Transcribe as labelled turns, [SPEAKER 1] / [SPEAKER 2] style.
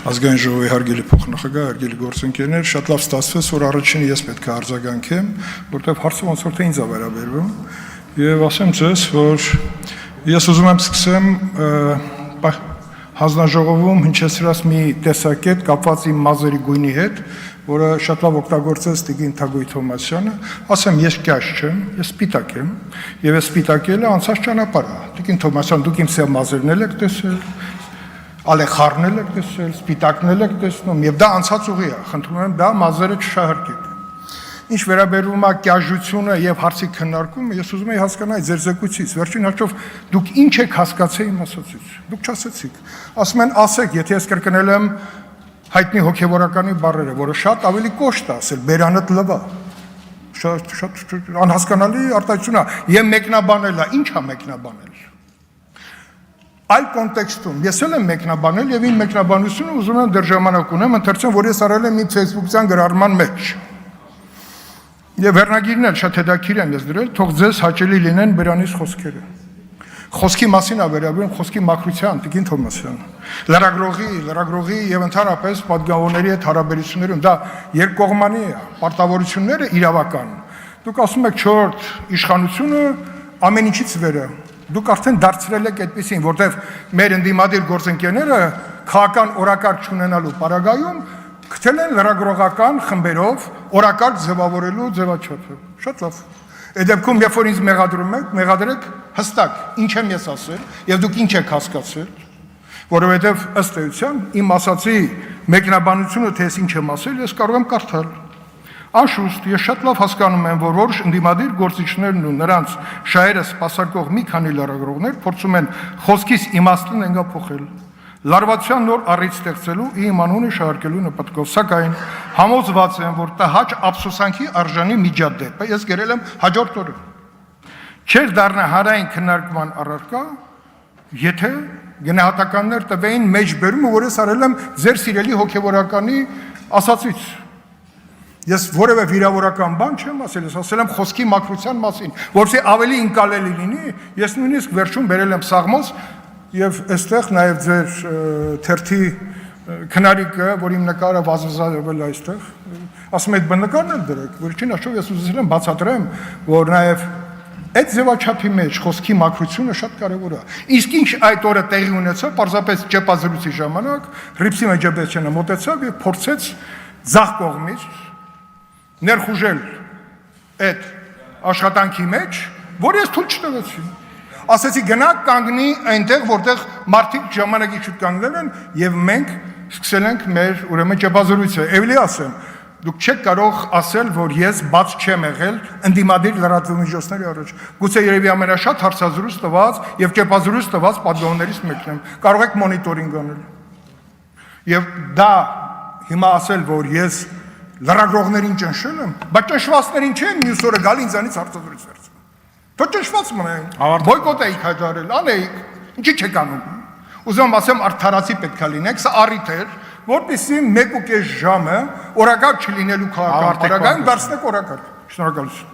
[SPEAKER 1] Ազգային ժողովի հարգելի փոխնախագահ, հարգելի գործընկերներ, շատ լավ ստացվեց, որ առաջինը ես պետք է արձագանքեմ, որտեղ հարցը ոնց որ թե ինձ է վերաբերվում, եւ ասեմ ձեզ, որ ես ուզում եմ սկսեմ հանձնաժողովում հնչեցրած մի տեսակետ կապված իմ մազերի գույնի հետ, որը շատ լավ օգտագործեց Տիկին Թագուհի Թոմասյանը, ասեմ ես կյաճ չեմ, ես սպիտակ եմ, եւ այս սպիտակելը անցած ճանապարհ է։ Տիկին Թոմասյան, դուք իմ սև մազերն եք տեսել, ալեխառն եք տեսել, սպիտակն եք տեսնում, եւ դա անցած ուղի է, խնդրում եմ դա մազերը չշահարկեք։ Ինչ վերաբերում է կյաժությունը եւ հարցի քննարկումը, ես ուզում եի հասկանալ ձեր զեկույցից, վերջին հաշվով դուք ինչ եք հասկացել իմ ասացից։ Դուք չասեցիք։ Ասում են ասեք, եթե ես կրկնել եմ հայտնի հոգեվորականի բառերը, որը շատ ավելի կոշտ է ասել, բերանդ լվա։ Շատ անհասկանալի արտահայտություն է։ Եվ մեկնաբանել է, ի՞նչ է մեկնաբանել։ Այլ կոնտեքստում ես էլ եմ մեկնաբանել եւ իմ մեկնաբանությունը ուզում եմ դեռ ժամանակ ունեմ ընթերցեմ, որ ես արել եմ իմ Facebook-յան գրառման մեջ։ Եվ վերնագիրն էլ շատ հետաքրքիր եմ ես դրել, թող ձեզ հաճելի լինեն բրանից խոսքերը։ Խոսքի մասին է վերաբերում խոսքի մաքրության, Տիկին Թոմասյան։ Լրագրողի եւ ընդհանրապես պատգամավորների հետ հարաբերություններում դա երկկողմանի է, պարտավորությունները իրավական։ Դուք ասում եք 4 իշխանությունը ամեն ինչից վեր է։ Դուք արդեն դարձրել եք այդպեսին, որտեղ մեր ընդդիմադիր գործընկերները քաղաքական օրակարգ չունենալու պարագայում գտել են լրագրողական խմբերով օրակարգ ձևավորելու ձևաչափը։ Շատ լավ։ Այդ դեպքում, երբ որ ինձ մեղադրում եք, մեղադրեք հստակ, ինչ եմ ես ասել, եւ դուք ինչ եք հասկացել, որովհետեւ ըստ էության իմ ասացի մեկնաբանությունը, թե ես ինչ եմ ասել, ես կարող եմ կարդալ։ Անշուշտ, ես շատ լավ հասկանում եմ, որ որոշ ընդդիմադիր գործիչներն ու նրանց շահերը սպասարկող մի քանի լրագրողներ փորձում են խոսքից իմաստուն ենգափոխել, լարվածության նոր առիթ ստեղծելու իմ անունը շահարկելու նպատակով, սակայն համոզված եմ, որ տհաճ ափսոսանքի արժանի միջադեպ է, ես գրել եմ հաջորդ օրը, չէր դառնա հանրային քննարկման առարկա, եթե գնահատականներ տվեին մեջբերումը, որ ես արել եմ ձեր սիրելի հոգևորականի ասացից։ Ես որևէ վիրավորական բան չեմ ասել, ես ասել եմ խոսքի մաքրության մասին, որովհետեւ ավելի ինկալելի լինի, ես նույնիսկ վերջում բերել եմ Սաղմոս եւ այստեղ նաեւ ձեր թերթի քնարիկը, որ իմ նկարը վազվզավել այստեղ, ասում եք բնականն էլ դրեք, վերջին հաշվով ես ուզում եմ բացատրեմ, որ նաեւ այդ ձևաչափի մեջ խոսքի մաքրությունը շատ կարևոր է։ Իսկ ինչ այդ օրը տեղի ունեցավ, պարզապես ճեպազրույցի ժամանակ Հռիփսի Մեջաբեդյանը մոտեցավ եւ փորձեց ձախ կողմից ներխուժել այդ աշխատանքի մեջ, որ ես թույլ չտվեցի։ Ասեցի գնա կանգնի այնտեղ, որտեղ մարդիկ ժամանակի շուտ կանգնել են եւ մենք սկսել ենք մեր ուրեմն ճեպազրույցը։ Էլի ասեմ, դուք չեք կարող ասել, որ ես բաց չեմ եղել ընդդիմադիր լրատվամիջոցների առաջ։ Գուցե երևի ամենաշատ հարցազրույց տված եւ ճեպազրույց տված պատգամներից մեկն եմ։ Կարող եք մոնիտորինգ անել։ Եվ դա հիմա ասել, որ ես լրագրողներին ճնշել եմ, բայց ճնշվածներին չեմ մյուս օրը գալ ինձանից հարցազրույց վերցնել։ Թող ճնշված մնային, բոյկոտ էիք հայտարարել, անեիք, ինչի չեք անում։ Ուզում եմ ասեմ արդարացի պետք է լինեք, սա առիթ էր, որպեսզի 1.5 ժամը օրակարգ չլինելու քաղաքական դարձնեք օրակարգ։ Շնորհակալություն։